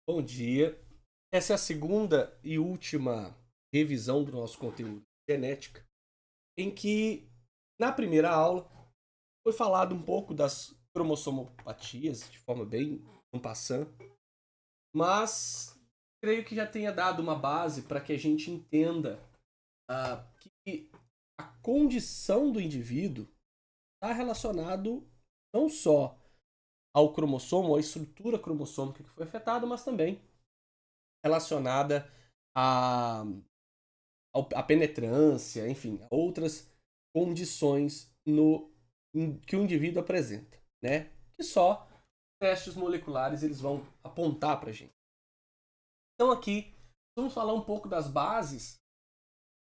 Bom dia. Essa é a segunda e última revisão do nosso conteúdo de genética, em que, na primeira aula, foi falado um pouco das cromossomopatias, de forma bem en passant, mas creio que já tenha dado uma base para que a gente entenda que a condição do indivíduo está relacionado não só ao cromossomo, à estrutura cromossômica que foi afetada, mas também relacionada à, à penetrância, enfim, a outras condições que o indivíduo apresenta, né? Que só testes moleculares eles vão apontar para a gente. Então aqui vamos falar um pouco das bases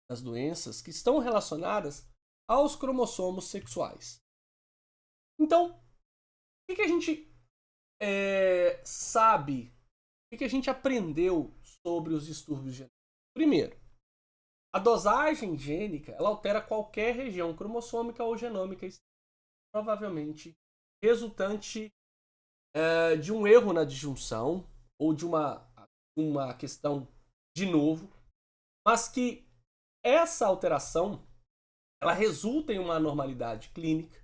das doenças que estão relacionadas aos cromossomos sexuais. Então, o que a gente sabe, o que a gente aprendeu sobre os distúrbios genéticos? Primeiro, a dosagem gênica ela altera qualquer região cromossômica ou genômica, provavelmente resultante de um erro na disjunção ou de uma questão de novo, mas que essa alteração ela resulta em uma anormalidade clínica,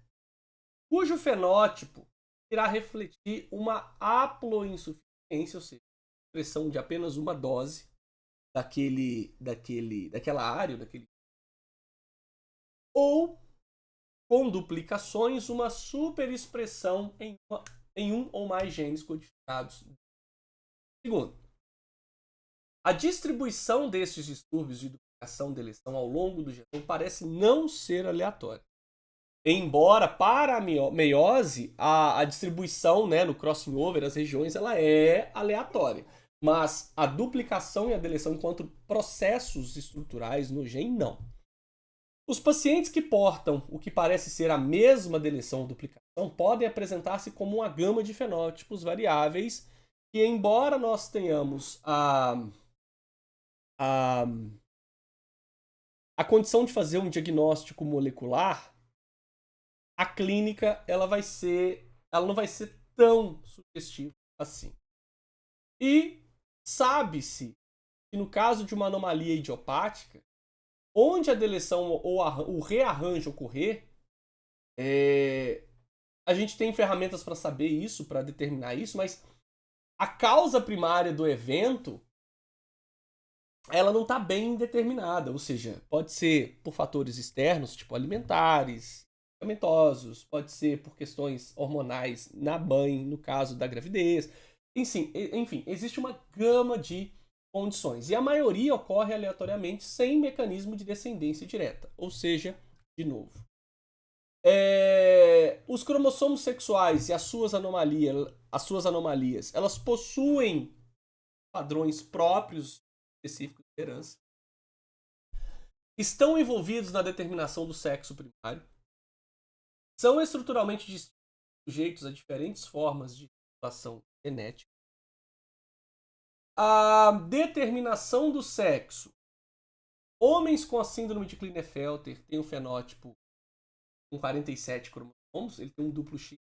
cujo fenótipo irá refletir uma haploinsuficiência, ou seja, expressão de apenas uma dose daquela área, ou com duplicações, uma superexpressão em um ou mais genes codificados. Segundo, a distribuição desses distúrbios de duplicação e deleção ao longo do genoma parece não ser aleatória. Embora para a meiose, a distribuição, né, no crossing over, as regiões, ela é aleatória. Mas a duplicação e a deleção enquanto processos estruturais no gene, não. Os pacientes que portam o que parece ser a mesma deleção ou duplicação podem apresentar-se como uma gama de fenótipos variáveis que, embora nós tenhamos a, a condição de fazer um diagnóstico molecular, a clínica ela não vai ser tão sugestiva assim. E sabe-se que no caso de uma anomalia idiopática, onde a deleção ou o rearranjo ocorrer, a gente tem ferramentas para saber isso, para determinar isso, mas a causa primária do evento ela não está bem determinada, ou seja, pode ser por fatores externos, tipo alimentares, medicamentosos, pode ser por questões hormonais na mãe, no caso da gravidez, enfim, existe uma gama de condições. E a maioria ocorre aleatoriamente sem mecanismo de descendência direta. Ou seja, de novo, os cromossomos sexuais e as suas anomalias, elas possuem padrões próprios específicos de herança, estão envolvidos na determinação do sexo primário, são estruturalmente sujeitos a diferentes formas de relação genética. A determinação do sexo. Homens com a síndrome de Klinefelter têm um fenótipo com 47 cromossomos, ele tem um duplo X.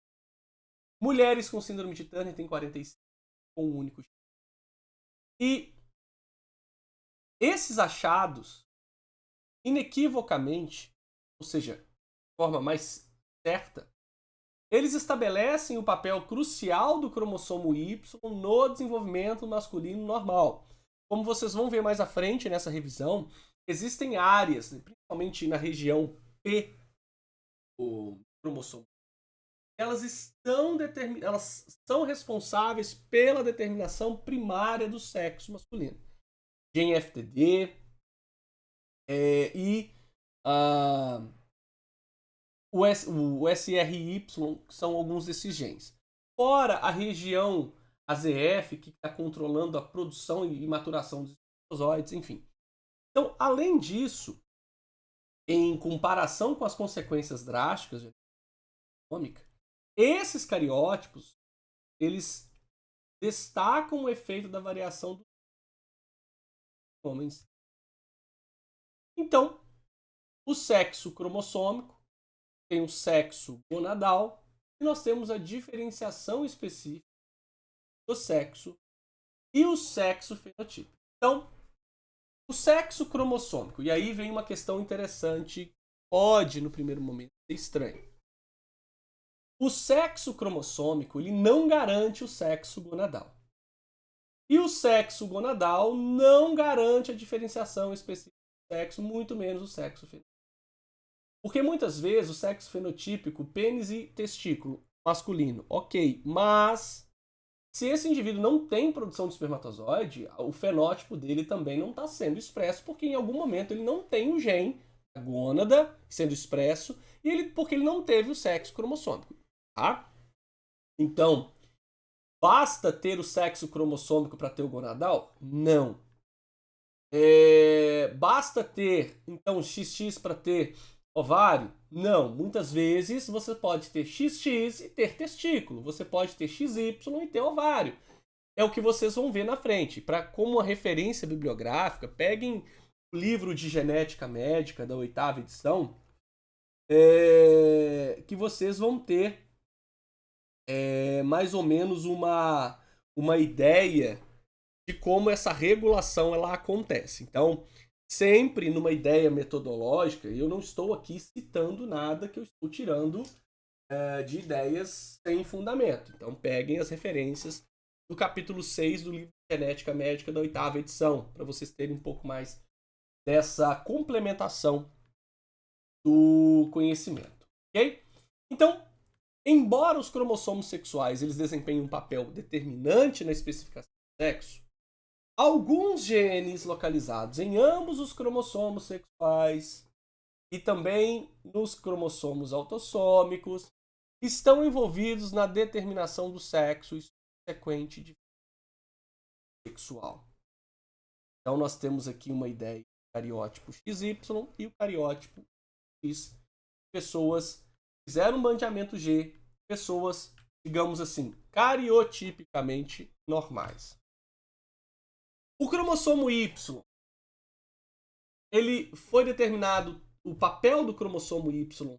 Mulheres com síndrome de Turner têm 45 com um único X. E esses achados, inequivocamente, ou seja, de forma mais certa, eles estabelecem o papel crucial do cromossomo Y no desenvolvimento masculino normal. Como vocês vão ver mais à frente nessa revisão, existem áreas, principalmente na região P do cromossomo, elas são responsáveis pela determinação primária do sexo masculino. GNFTD e o SRY são alguns desses genes. Fora a região AZF, que está controlando a produção e maturação dos espermatozoides, enfim. Então, além disso, em comparação com as consequências drásticas de econômica, esses cariótipos, eles destacam o efeito da variação dos homens. Então, o sexo cromossômico tem o sexo gonadal e nós temos a diferenciação específica do sexo e o sexo fenotípico. Então, o sexo cromossômico. E aí vem uma questão interessante, pode no primeiro momento ser estranho. O sexo cromossômico ele não garante o sexo gonadal. E o sexo gonadal não garante a diferenciação específica do sexo, muito menos o sexo fenotípico. Porque muitas vezes o sexo fenotípico, pênis e testículo masculino, ok, mas se esse indivíduo não tem produção de espermatozoide, o fenótipo dele também não está sendo expresso, porque em algum momento ele não tem o gene, a gônada, sendo expresso, porque ele não teve o sexo cromossômico. Tá? Então, basta ter o sexo cromossômico para ter o gonadal? Não. Basta ter, então, XX para ter ovário? Não. Muitas vezes você pode ter XX e ter testículo. Você pode ter XY e ter ovário. É o que vocês vão ver na frente. Como uma referência bibliográfica, peguem o livro de genética médica da 8ª edição, que vocês vão ter mais ou menos uma ideia de como essa regulação ela acontece. Então, sempre numa ideia metodológica, eu não estou aqui citando nada que eu estou tirando de ideias sem fundamento. Então, peguem as referências do capítulo 6 do livro de Genética Médica da 8ª edição, para vocês terem um pouco mais dessa complementação do conhecimento. Ok? Então, embora os cromossomos sexuais eles desempenhem um papel determinante na especificação do sexo, alguns genes localizados em ambos os cromossomos sexuais e também nos cromossomos autossômicos estão envolvidos na determinação do sexo e subsequente de sexual. Então nós temos aqui uma ideia do cariótipo XY e o cariótipo X. Pessoas fizeram um bandeamento G, pessoas, digamos assim, cariotipicamente normais. O cromossomo Y, ele foi determinado, o papel do cromossomo Y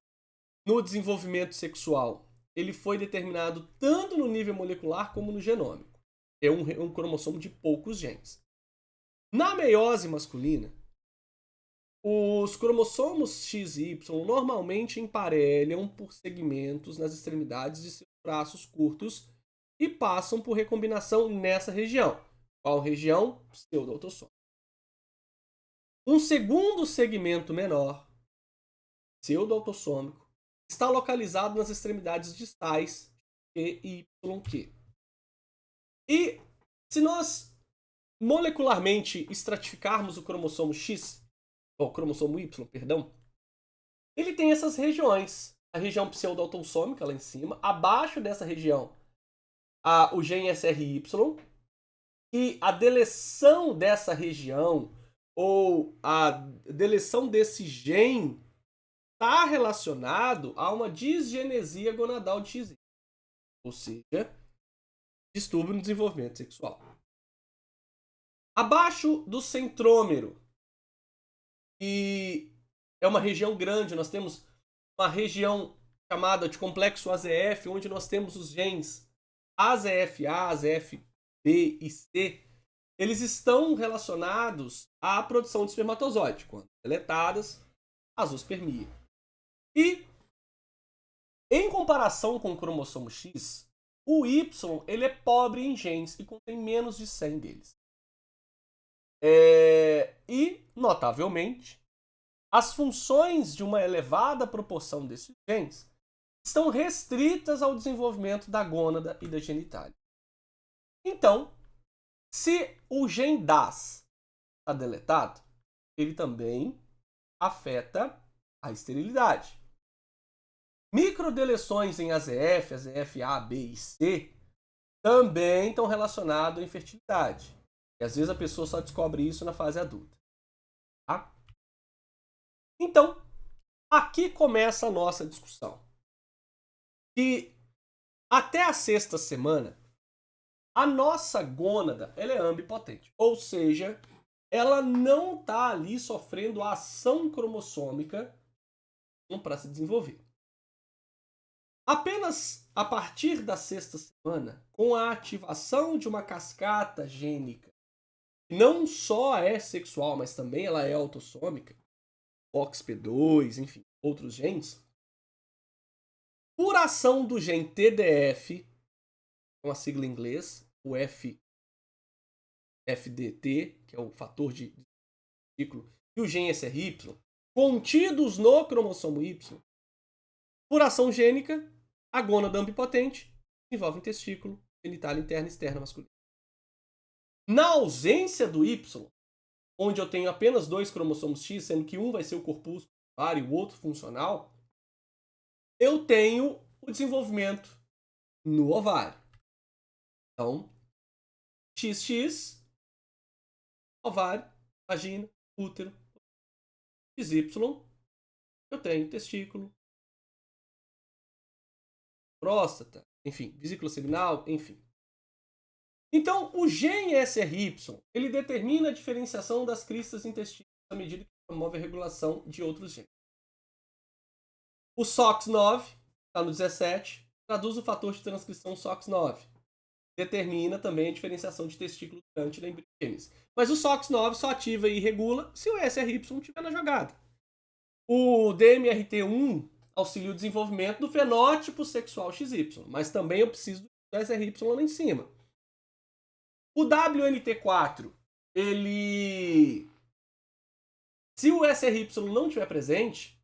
no desenvolvimento sexual, ele foi determinado tanto no nível molecular como no genômico. É um cromossomo de poucos genes. Na meiose masculina, os cromossomos X e Y normalmente emparelham por segmentos nas extremidades de seus braços curtos e passam por recombinação nessa região. Qual região? Pseudo-autossômico. Um segundo segmento menor, pseudo-autossômico, está localizado nas extremidades distais Q e YQ. E se nós molecularmente estratificarmos o cromossomo X, ou cromossomo Y, perdão, ele tem essas regiões. A região pseudo-autossômica lá em cima, abaixo dessa região, o gene SRY, e a deleção dessa região, ou a deleção desse gene, está relacionado a uma disgenesia gonadal de X, ou seja, distúrbio no desenvolvimento sexual. Abaixo do centrômero, e é uma região grande, nós temos uma região chamada de complexo AZF, onde nós temos os genes AZF-A, AZF-B e C. Eles estão relacionados à produção de espermatozoide, quando deletadas, a zoospermia. E, em comparação com o cromossomo X, o Y ele é pobre em genes e contém menos de 100 deles. E, notavelmente, as funções de uma elevada proporção desses genes estão restritas ao desenvolvimento da gônada e da genitália. Então, se o gene DAS está deletado, ele também afeta a esterilidade. Microdeleções em AZF, AZF-A, B e C também estão relacionadas à infertilidade. E às vezes a pessoa só descobre isso na fase adulta. Tá? Então, aqui começa a nossa discussão. E até a 6ª semana, a nossa gônada ela é ambipotente. Ou seja, ela não está ali sofrendo a ação cromossômica para se desenvolver. Apenas a partir da sexta semana, com a ativação de uma cascata gênica, que não só é sexual, mas também ela é autossômica, OXP2, enfim, outros genes, por ação do gene TDF, uma sigla em inglês, o FDT, que é o fator de ciclo, e o gene SRY, contidos no cromossomo Y, por ação gênica, a gônada ambipotente envolve testículo, genitália interna e externa masculina. Na ausência do Y, onde eu tenho apenas 2 cromossomos X, sendo que um vai ser o corpúsculo e o outro funcional, eu tenho o desenvolvimento no ovário. Então, XX, ovário, vagina, útero, XY, eu tenho testículo, próstata, enfim, vesícula seminal, enfim. Então, o gene SRY, ele determina a diferenciação das cristas intestinas à medida que promove a regulação de outros genes. O SOX9, está no 17, traduz o fator de transcrição SOX9. Determina também a diferenciação de testículo durante a embriogênese. Mas o SOX9 só ativa e regula se o SRY estiver na jogada. O DMRT1 auxilia o desenvolvimento do fenótipo sexual XY, mas também eu preciso do SRY lá em cima. O WNT4, ele... se o SRY não estiver presente,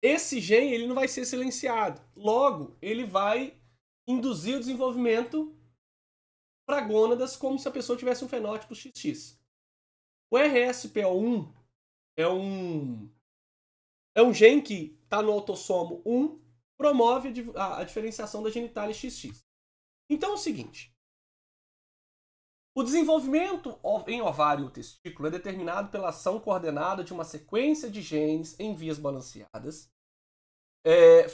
esse gene ele não vai ser silenciado. Logo, ele vai induzir o desenvolvimento para gônadas como se a pessoa tivesse um fenótipo XX. O RSPO1 é um gene que está no autossomo 1, promove a diferenciação da genitália XX. Então é o seguinte, o desenvolvimento em ovário ou testículo é determinado pela ação coordenada de uma sequência de genes em vias balanceadas,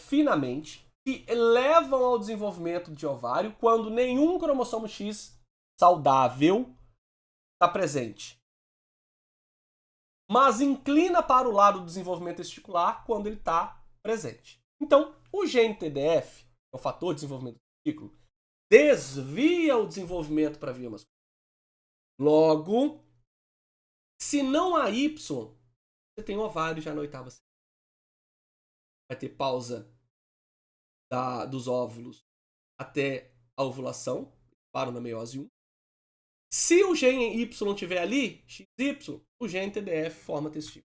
finamente, que levam ao desenvolvimento de ovário quando nenhum cromossomo X saudável está presente. Mas inclina para o lado do desenvolvimento testicular quando ele está presente. Então, o gene TDF, que é o fator de desenvolvimento do testículo, desvia o desenvolvimento para a via masculina. Logo, se não há Y, você tem ovário já na oitava semana. Vai ter pausa dos óvulos até a ovulação, param na meiose 1. Se o gene Y estiver ali, XY, o gene TDF forma testículo.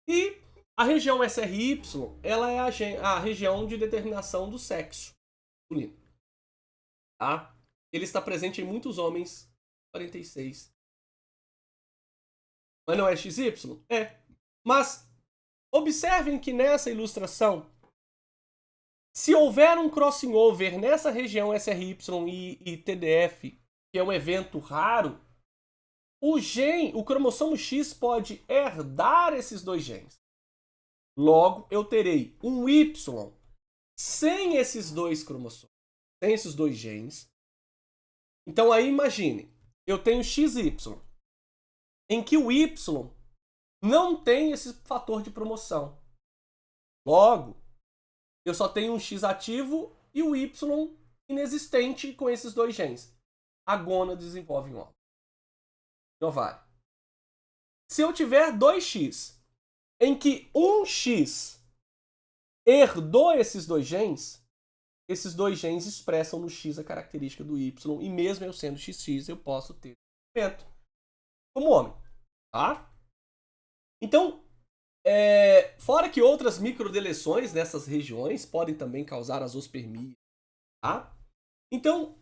E a região SRY, ela é a região de determinação do sexo masculino. Tá? Ele está presente em muitos homens, 46. Mas não é XY? É. Mas observem que nessa ilustração, se houver um crossing over nessa região SRY e TDF, que é um evento raro, o cromossomo X pode herdar esses dois genes. Logo, eu terei um Y sem esses dois cromossomos, sem esses dois genes. Então aí imagine, eu tenho XY, em que o Y não tem esse fator de promoção. Logo, eu só tenho um X ativo e o Y inexistente com esses dois genes. A gônada desenvolve um ovário. Se eu tiver 2X, em que um X herdou esses dois genes expressam no X a característica do Y, e mesmo eu sendo XX, eu posso ter desenvolvimento como homem. Tá? Então, fora que outras microdeleções nessas regiões podem também causar azospermia. Tá? Então,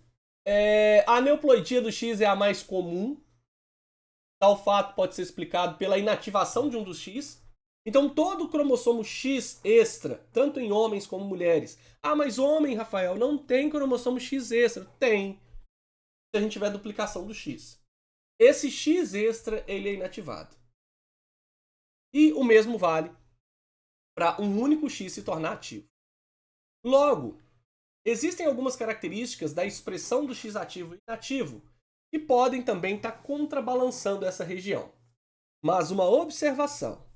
a aneuploidia do X é a mais comum. Tal fato pode ser explicado pela inativação de um dos X. Então, todo cromossomo X extra, tanto em homens como mulheres. Ah, mas homem, Rafael, não tem cromossomo X extra. Tem. Se a gente tiver duplicação do X. Esse X extra, ele é inativado. E o mesmo vale para um único X se tornar ativo. Logo, existem algumas características da expressão do X ativo e inativo que podem também estar contrabalançando essa região. Mas uma observação.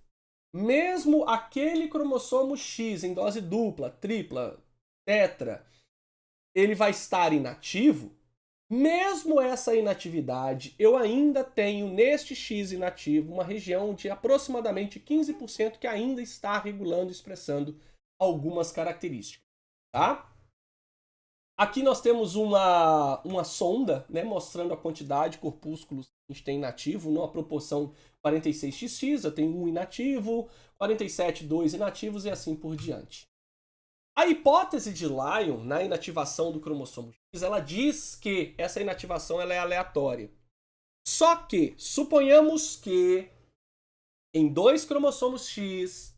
mesmo aquele cromossomo X em dose dupla, tripla, tetra, ele vai estar inativo, mesmo essa inatividade, eu ainda tenho neste X inativo uma região de aproximadamente 15% que ainda está regulando e expressando algumas características, tá? Aqui nós temos uma sonda, né, mostrando a quantidade de corpúsculos que a gente tem inativo, numa proporção 46xx, eu tenho 1 inativo, 47, 2 inativos e assim por diante. A hipótese de Lyon na inativação do cromossomo X, ela diz que essa inativação ela é aleatória. Só que, suponhamos que em 2 cromossomos X,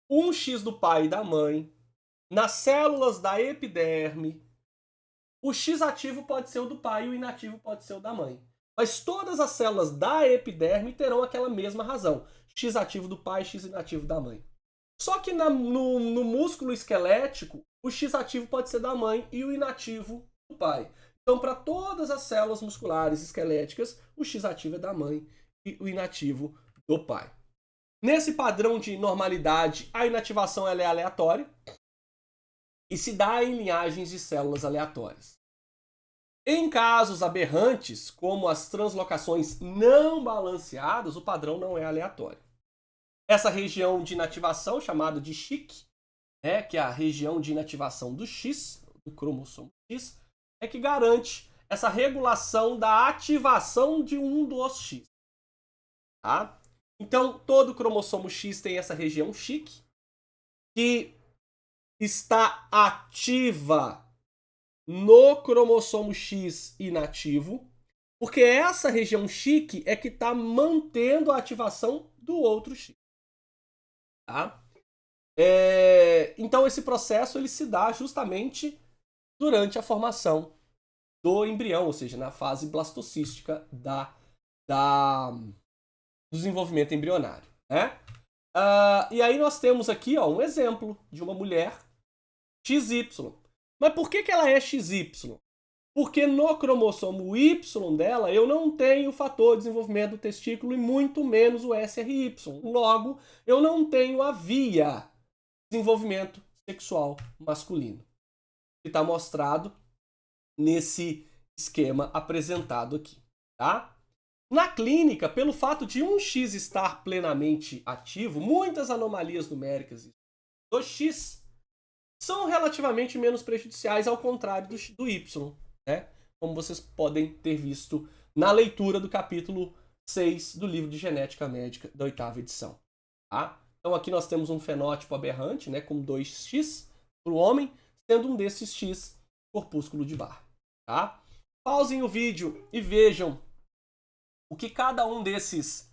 um X do pai e da mãe, nas células da epiderme, o X ativo pode ser o do pai e o inativo pode ser o da mãe. Mas todas as células da epiderme terão aquela mesma razão. X ativo do pai, X inativo da mãe. Só que no músculo esquelético, o X ativo pode ser da mãe e o inativo do pai. Então, para todas as células musculares esqueléticas, o X ativo é da mãe e o inativo do pai. Nesse padrão de normalidade, a inativação ela é aleatória e se dá em linhagens de células aleatórias. Em casos aberrantes, como as translocações não balanceadas, o padrão não é aleatório. Essa região de inativação, chamada de SHIC, que é a região de inativação do X, do cromossomo X, é que garante essa regulação da ativação de um dos X. Tá? Então, todo cromossomo X tem essa região SHIC, que está ativa no cromossomo X inativo, porque essa região SHIC é que está mantendo a ativação do outro X. Tá? Então esse processo ele se dá justamente durante a formação do embrião, ou seja, na fase blastocística do desenvolvimento embrionário. Né? E aí nós temos aqui um exemplo de uma mulher XY. Mas por que ela é XY? Porque no cromossomo Y dela eu não tenho o fator de desenvolvimento do testículo e muito menos o SRY. Logo, eu não tenho a via de desenvolvimento sexual masculino, que está mostrado nesse esquema apresentado aqui. Tá? Na clínica, pelo fato de um X estar plenamente ativo, muitas anomalias numéricas do X são relativamente menos prejudiciais, ao contrário do Y. Né? Como vocês podem ter visto na leitura do capítulo 6 do livro de Genética Médica da 8ª edição. Tá? Então aqui nós temos um fenótipo aberrante, né, com 2x para o homem, sendo um desses x corpúsculo de Barr. Tá? Pausem o vídeo e vejam o que cada um desses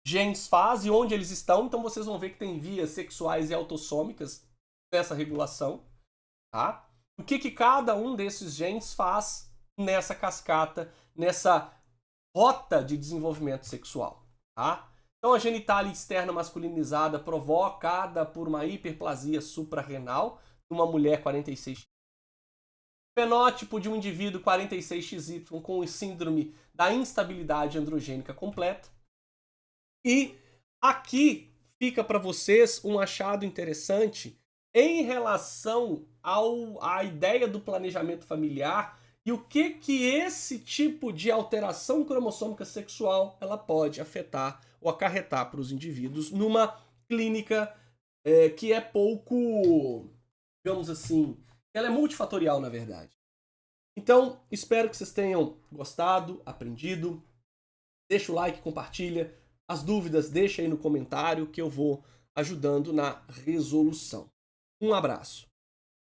genes faz e onde eles estão. Então vocês vão ver que tem vias sexuais e autossômicas nessa regulação. Tá? O que cada um desses genes faz nessa cascata, nessa rota de desenvolvimento sexual. Tá? Então a genitália externa masculinizada provocada por uma hiperplasia suprarrenal de uma mulher 46X. Fenótipo de um indivíduo 46XY com síndrome da instabilidade androgênica completa. E aqui fica para vocês um achado interessante em relação à ideia do planejamento familiar e o que esse tipo de alteração cromossômica sexual ela pode afetar ou acarretar para os indivíduos numa clínica que é pouco, digamos assim, ela é multifatorial, na verdade. Então, espero que vocês tenham gostado, aprendido. Deixa o like, compartilha. As dúvidas, deixa aí no comentário que eu vou ajudando na resolução. Um abraço.